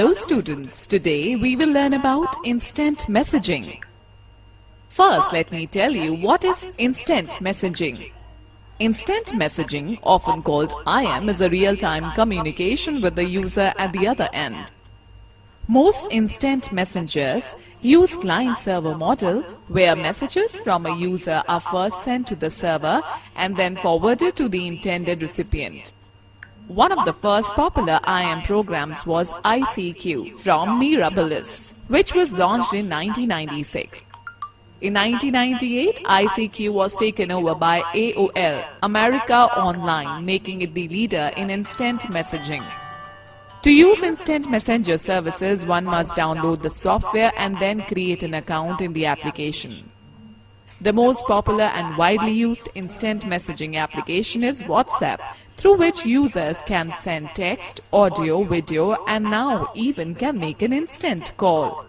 Hello students, today we will learn about instant messaging. First, let me tell you what is instant messaging. Instant messaging, often called IM, is a real-time communication with the user at the other end. Most instant messengers use client-server model where messages from a user are first sent to the server and then forwarded to the intended recipient. One of the first popular IM programs was ICQ from Mirabilis, which was launched in 1996. In 1998, ICQ was taken over by AOL, America Online, making it the leader in instant messaging. To use instant messenger services, one must download the software and then create an account in the application. The most popular and widely used instant messaging application is WhatsApp, through which users can send text, audio, video, and now even can make an instant call.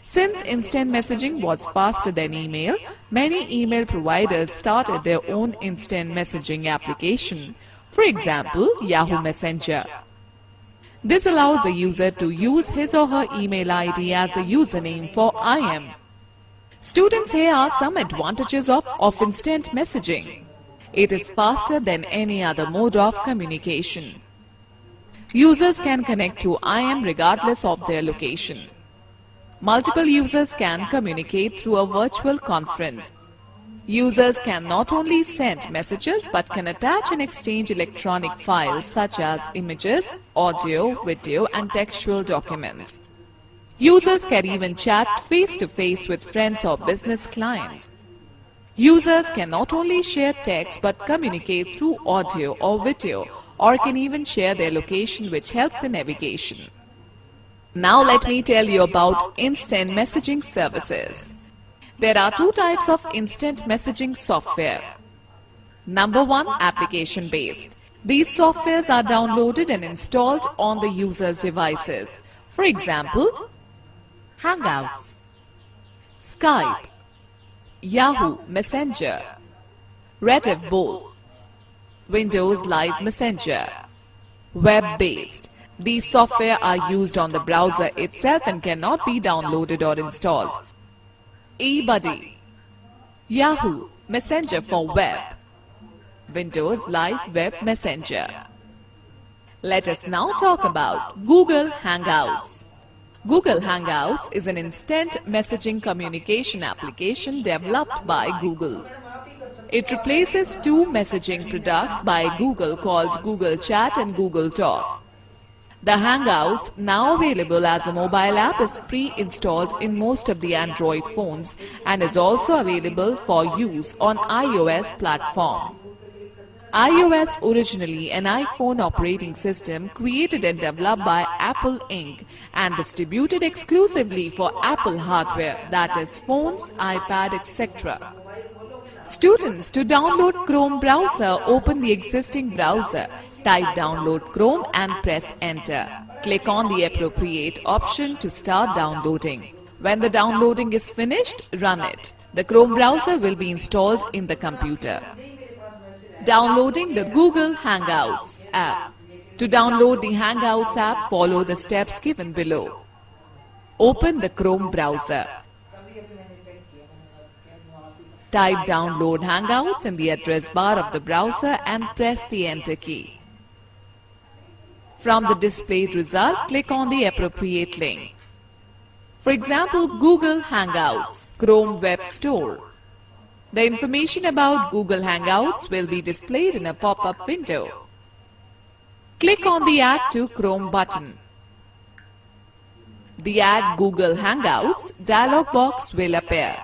Since instant messaging was faster than email, many email providers started their own instant messaging application. For example, Yahoo Messenger. This allows the user to use his or her email ID as the username for IM. Students, here are some advantages of instant messaging. It is faster than any other mode of communication. Users can connect to IM regardless of their location. Multiple users can communicate through a virtual conference. Users can not only send messages but can attach and exchange electronic files such as images, audio, video, and textual documents. Users can even chat face-to-face with friends or business clients. Users can not only share text but communicate through audio or video, or can even share their location, which helps in navigation. Now let me tell you about instant messaging services. There are two types of instant messaging software. Number one, application-based. These softwares are downloaded and installed on the user's devices. For example, Hangouts, Skype, Yahoo Messenger, Rediff, Windows Live Messenger. Web-based. These software are used on the browser itself and cannot be downloaded or installed. eBuddy, Yahoo Messenger for web, Windows Live Web Messenger. Let us now talk about Google Hangouts. Google Hangouts is an instant messaging communication application developed by Google. It replaces two messaging products by Google called Google Chat and Google Talk. The Hangouts, now available as a mobile app, is pre-installed in most of the Android phones and is also available for use on iOS platform. iOS, originally an iPhone operating system created and developed by Apple Inc. and distributed exclusively for Apple hardware, that is phones, iPad, etc. Students, to download Chrome browser, open the existing browser, type download Chrome and press enter. Click on the appropriate option to start downloading. When the downloading is finished, run it. The Chrome browser will be installed in the computer. Downloading the Google Hangouts app. To download the Hangouts app, follow the steps given below. Open the Chrome browser. Type download Hangouts in the address bar of the browser and press the enter key. From the displayed result, click on the appropriate link. For example, Google Hangouts, Chrome Web Store. The information about Google Hangouts will be displayed in a pop-up window. Click on the Add to Chrome button. The Add Google Hangouts dialog box will appear.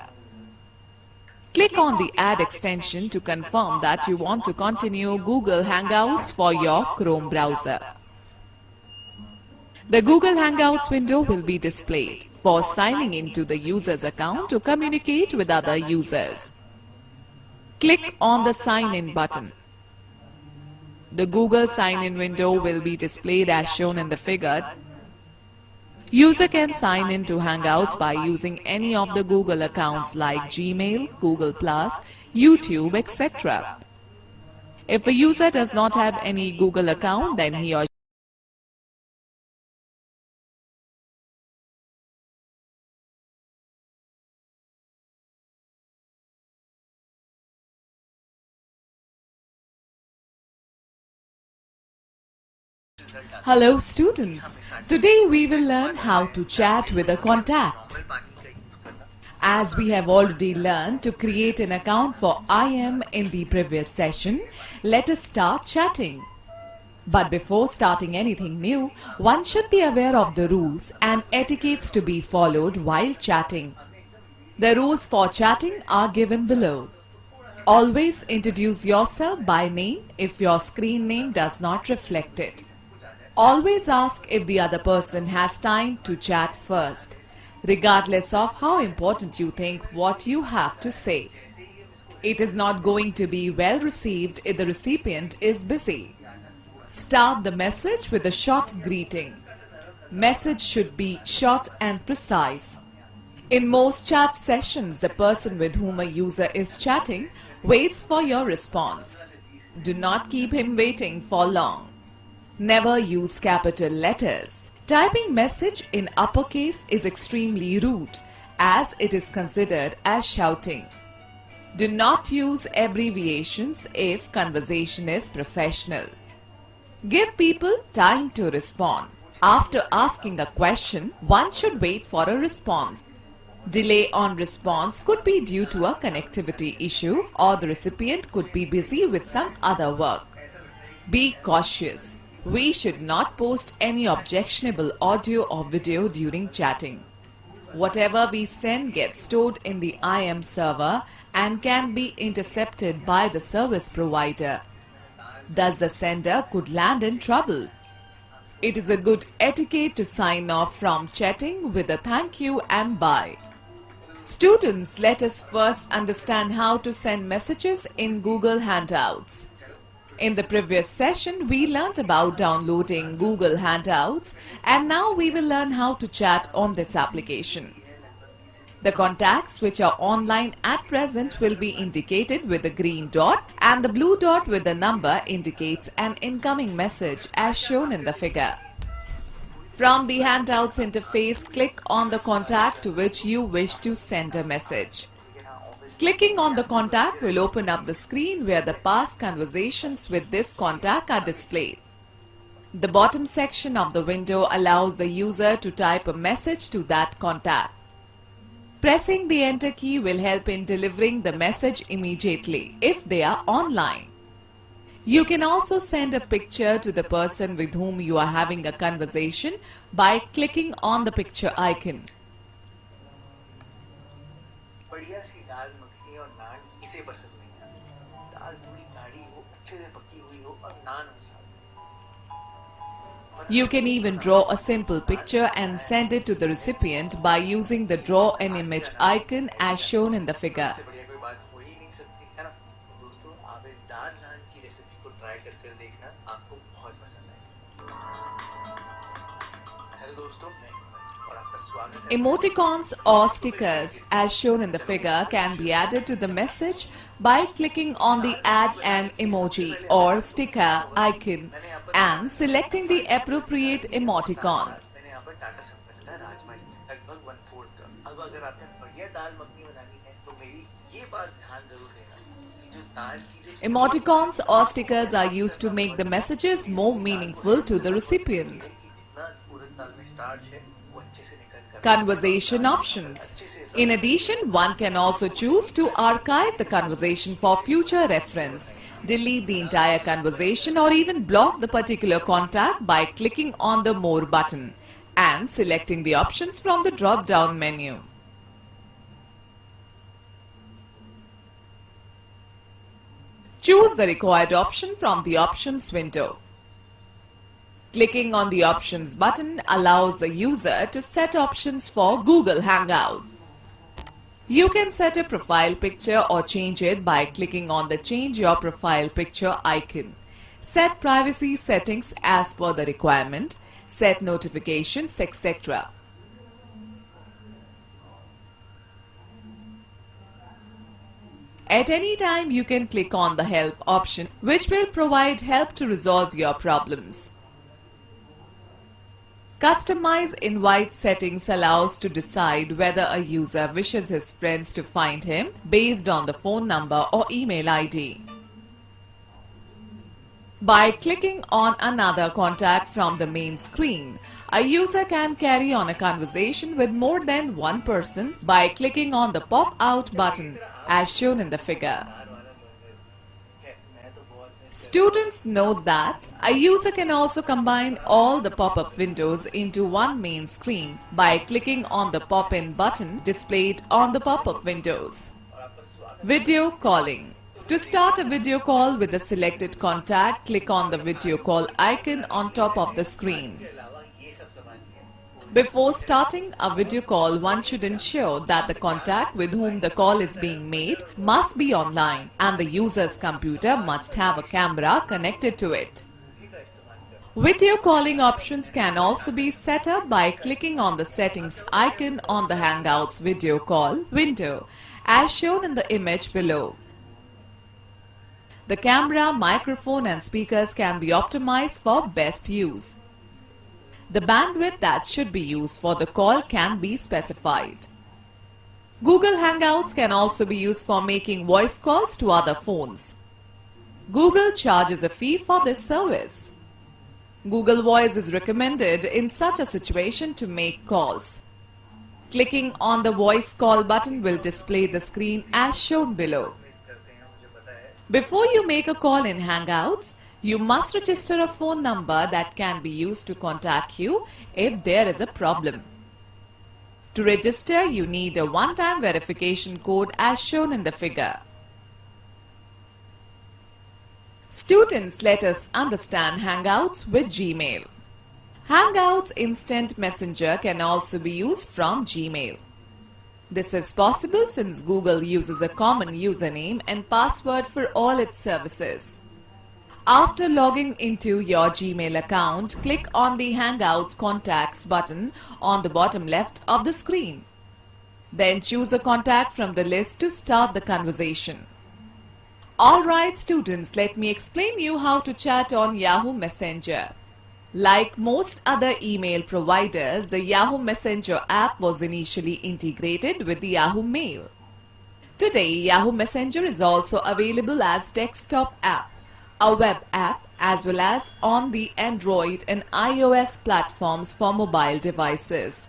Click on the Add extension to confirm that you want to continue Google Hangouts for your Chrome browser. The Google Hangouts window will be displayed for signing into the user's account to communicate with other users. Click on the Sign In button. The Google Sign In window will be displayed as shown in the figure. User can sign in to Hangouts by using any of the Google accounts like Gmail, Google+, YouTube, etc. If a user does not have any Google account, then he or Hello students, today we will learn how to chat with a contact. As we have already learned to create an account for IM in the previous session, let us start chatting. But before starting anything new, one should be aware of the rules and etiquettes to be followed while chatting. The rules for chatting are given below. Always introduce yourself by name if your screen name does not reflect it. Always ask if the other person has time to chat first, regardless of how important you think what you have to say. It is not going to be well received if the recipient is busy. Start the message with a short greeting. Message should be short and precise. In most chat sessions, the person with whom a user is chatting waits for your response. Do not keep him waiting for long. Never use capital letters. Typing message in uppercase is extremely rude as it is considered as shouting. Do not use abbreviations if conversation is professional. Give people time to respond. After asking a question, one should wait for a response. Delay on response could be due to a connectivity issue or the recipient could be busy with some other work. Be cautious. We should not post any objectionable audio or video during chatting. Whatever we send gets stored in the IM server and can be intercepted by the service provider. Thus the sender could land in trouble. It is a good etiquette to sign off from chatting with a thank you and bye. Students, let us first understand how to send messages in Google Hangouts. In the previous session, we learnt about downloading Google Hangouts and now we will learn how to chat on this application. The contacts which are online at present will be indicated with a green dot and the blue dot with the number indicates an incoming message as shown in the figure. From the Handouts interface, click on the contact to which you wish to send a message. Clicking on the contact will open up the screen where the past conversations with this contact are displayed. The bottom section of the window allows the user to type a message to that contact. Pressing the enter key will help in delivering the message immediately if they are online. You can also send a picture to the person with whom you are having a conversation by clicking on the picture icon. You can even draw a simple picture and send it to the recipient by using the draw an image icon as shown in the figure. Emoticons or stickers as shown in the figure can be added to the message by clicking on the add an emoji or sticker icon and selecting the appropriate emoticon. Emoticons or stickers are used to make the messages more meaningful to the recipient. Conversation options. In addition, one can also choose to archive the conversation for future reference, delete the entire conversation or even block the particular contact by clicking on the More button and selecting the options from the drop-down menu. Choose the required option from the Options window. Clicking on the Options button allows the user to set options for Google Hangout. You can set a profile picture or change it by clicking on the Change Your Profile Picture icon. Set privacy settings as per the requirement, set notifications, etc. At any time you can click on the Help option, which will provide help to resolve your problems. Customize invite settings allows to decide whether a user wishes his friends to find him based on the phone number or email ID. By clicking on another contact from the main screen, a user can carry on a conversation with more than one person by clicking on the pop-out button as shown in the figure. Students note that a user can also combine all the pop-up windows into one main screen by clicking on the pop-in button displayed on the pop-up windows. Video calling. To start a video call with the selected contact, click on the video call icon on top of the screen. Before starting a video call, one should ensure that the contact with whom the call is being made must be online and the user's computer must have a camera connected to it. Video calling options can also be set up by clicking on the settings icon on the Hangouts video call window as shown in the image below. The camera, microphone and speakers can be optimized for best use. The bandwidth that should be used for the call can be specified. Google Hangouts can also be used for making voice calls to other phones. Google charges a fee for this service. Google Voice is recommended in such a situation to make calls. Clicking on the voice call button will display the screen as shown below. Before you make a call in Hangouts, you must register a phone number that can be used to contact you if there is a problem. To register, you need a one-time verification code as shown in the figure. Students, let us understand Hangouts with Gmail. Hangouts Instant Messenger can also be used from Gmail. This is possible since Google uses a common username and password for all its services. After logging into your Gmail account, click on the Hangouts Contacts button on the bottom left of the screen. Then choose a contact from the list to start the conversation. Alright students, let me explain you how to chat on Yahoo Messenger. Like most other email providers, the Yahoo Messenger app was initially integrated with the Yahoo Mail. Today, Yahoo Messenger is also available as desktop app, a web app, as well as on the Android and iOS platforms for mobile devices.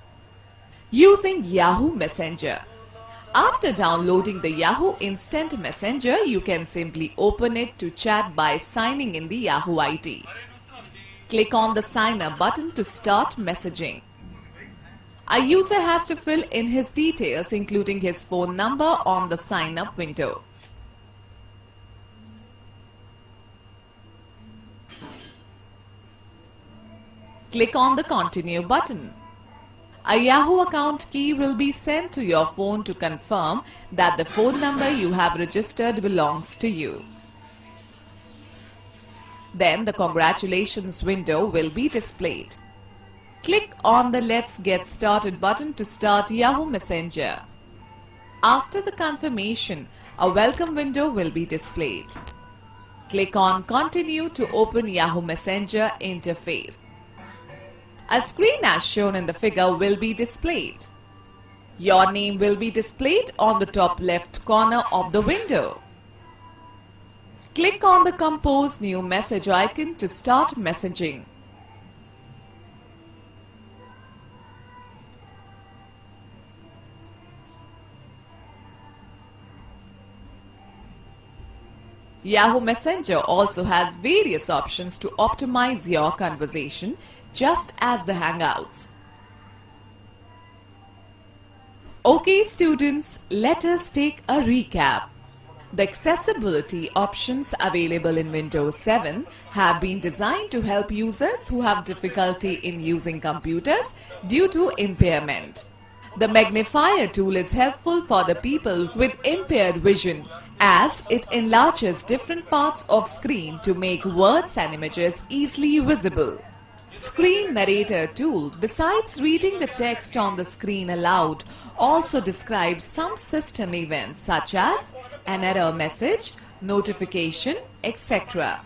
Using Yahoo Messenger. After downloading the Yahoo Instant Messenger, you can simply open it to chat by signing in the Yahoo ID. Click on the Sign Up button to start messaging. A user has to fill in his details, including his phone number, on the Sign Up window. Click on the Continue button. A Yahoo account key will be sent to your phone to confirm that the phone number you have registered belongs to you. Then the Congratulations window will be displayed. Click on the Let's Get Started button to start Yahoo Messenger. After the confirmation, a welcome window will be displayed. Click on Continue to open Yahoo Messenger interface. A screen as shown in the figure will be displayed. Your name will be displayed on the top left corner of the window. Click on the Compose New Message icon to start messaging. Yahoo Messenger also has various options to optimize your conversation, just as the Hangouts. Okay students, let us take a recap. The accessibility options available in Windows 7 have been designed to help users who have difficulty in using computers due to impairment. The magnifier tool is helpful for the people with impaired vision, as it enlarges different parts of screen to make words and images easily visible. Screen Narrator tool, besides reading the text on the screen aloud, also describes some system events such as an error message, notification, etc.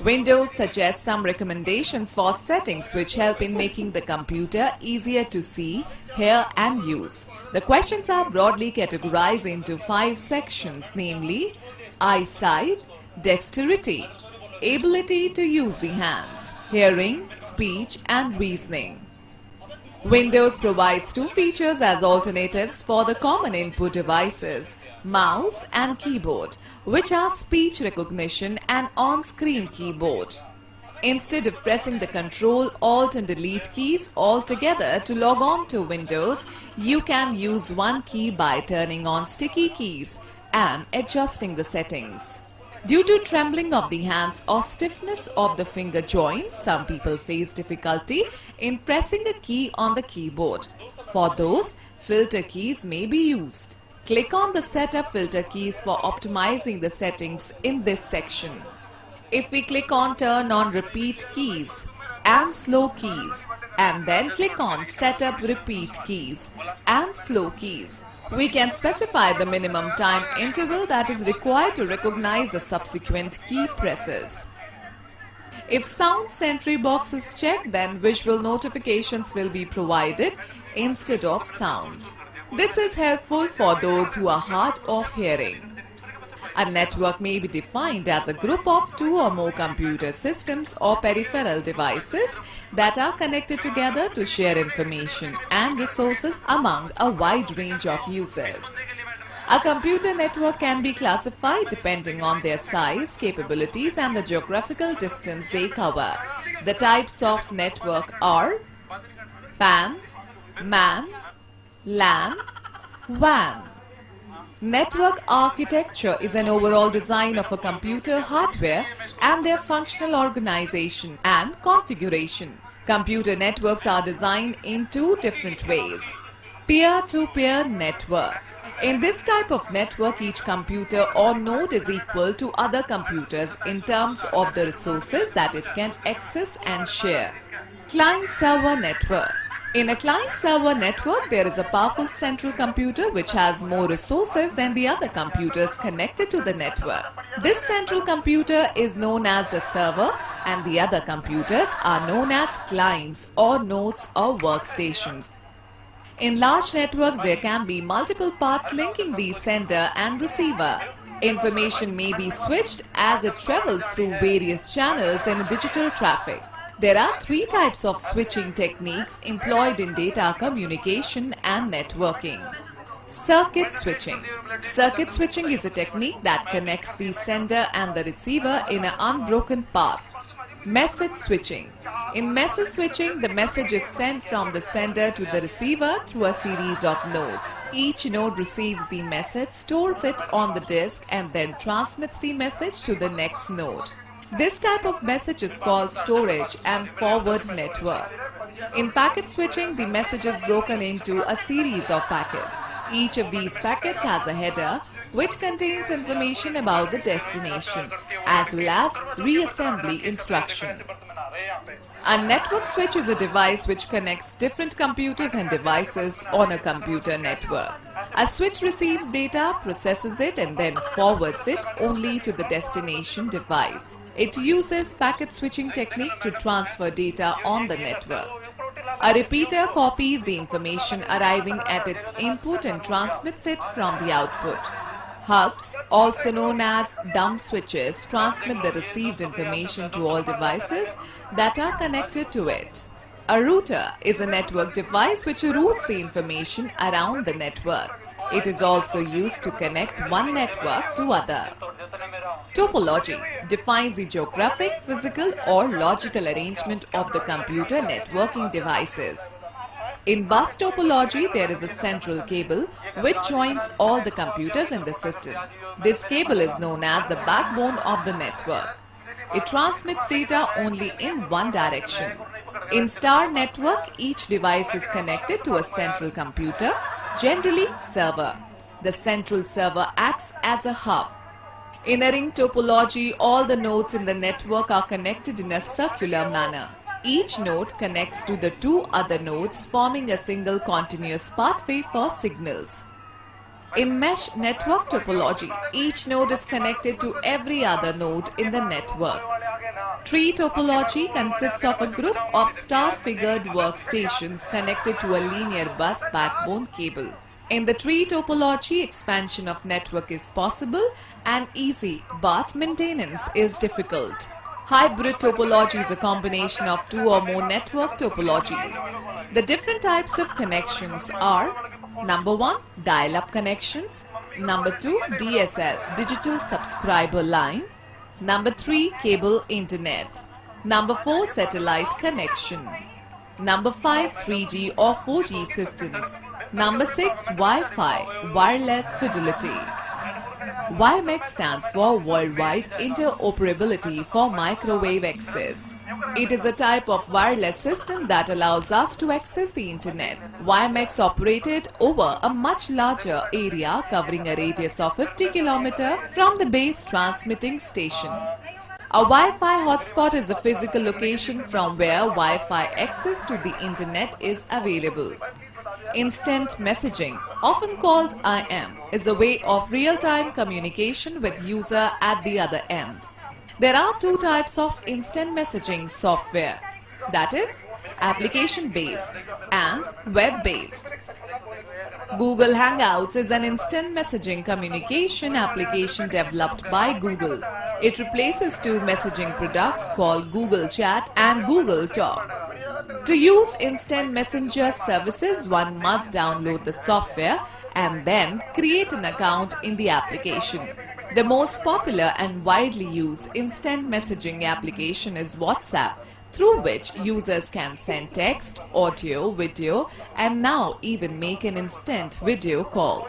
Windows suggests some recommendations for settings which help in making the computer easier to see, hear and use. The questions are broadly categorized into 5 sections, namely eyesight, dexterity, ability to use the hands, hearing, speech and reasoning. Windows provides two features as alternatives for the common input devices, mouse and keyboard, which are speech recognition and on-screen keyboard. Instead of pressing the Ctrl, Alt and Delete keys all together to log on to Windows, you can use one key by turning on sticky keys and adjusting the settings. Due to trembling of the hands or stiffness of the finger joints, some people face difficulty in pressing a key on the keyboard. For those, filter keys may be used. Click on the Setup Filter keys for optimizing the settings in this section. If we click on Turn on Repeat keys and Slow keys and then click on Setup Repeat keys and Slow keys, we can specify the minimum time interval that is required to recognize the subsequent key presses. If Sound Sentry box is checked, then visual notifications will be provided instead of sound. This is helpful for those who are hard of hearing. A network may be defined as a group of two or more computer systems or peripheral devices that are connected together to share information and resources among a wide range of users. A computer network can be classified depending on their size, capabilities and the geographical distance they cover. The types of network are PAN, MAN, LAN, WAN. Network architecture is an overall design of a computer hardware and their functional organization and configuration. Computer networks are designed in two different ways. Peer-to-peer network. In this type of network, each computer or node is equal to other computers in terms of the resources that it can access and share. Client-server network. In a client-server network, there is a powerful central computer which has more resources than the other computers connected to the network. This central computer is known as the server and the other computers are known as clients or nodes or workstations. In large networks, there can be multiple paths linking the sender and receiver. Information may be switched as it travels through various channels in digital traffic. There are three types of switching techniques employed in data communication and networking. Circuit switching. Circuit switching is a technique that connects the sender and the receiver in an unbroken path. Message switching. In message switching, the message is sent from the sender to the receiver through a series of nodes. Each node receives the message, stores it on the disk, and then transmits the message to the next node. This type of message is called storage and forward network. In packet switching, the message is broken into a series of packets. Each of these packets has a header which contains information about the destination as well as reassembly instruction. A network switch is a device which connects different computers and devices on a computer network. A switch receives data, processes it and then forwards it only to the destination device. It uses packet switching technique to transfer data on the network. A repeater copies the information arriving at its input and transmits it from the output. Hubs, also known as dumb switches, transmit the received information to all devices that are connected to it. A router is a network device which routes the information around the network. It is also used to connect one network to other. Topology defines the geographic, physical or logical arrangement of the computer networking devices. In bus topology, there is a central cable which joins all the computers in the system. This cable is known as the backbone of the network. It transmits data only in one direction. In star network, each device is connected to a central computer, generally server. The central server acts as a hub. In a ring topology, all the nodes in the network are connected in a circular manner. Each node connects to the two other nodes, forming a single continuous pathway for signals. In mesh network topology, each node is connected to every other node in the network. Tree topology consists of a group of star-figured workstations connected to a linear bus backbone cable. In the tree topology, expansion of network is possible and easy, but maintenance is difficult. Hybrid topology is a combination of two or more network topologies. The different types of connections are: number 1, dial-up connections; number 2, DSL, digital subscriber line; number 3, cable internet; number 4, satellite connection; number 5, 3G or 4G systems; number 6, Wi-Fi, wireless fidelity. WiMAX stands for Worldwide Interoperability for Microwave Access. It is a type of wireless system that allows us to access the internet. WiMAX operated over a much larger area, covering a radius of 50 km from the base transmitting station. A Wi-Fi hotspot is a physical location from where Wi-Fi access to the internet is available. Instant messaging, often called IM, is a way of real-time communication with user at the other end. There are two types of instant messaging software, that is, application-based and web-based. Google Hangouts is an instant messaging communication application developed by Google. It replaces two messaging products called Google Chat and Google Talk. To use instant messenger services, one must download the software and then create an account in the application. The most popular and widely used instant messaging application is WhatsApp, through which users can send text, audio, video, and now even make an instant video call.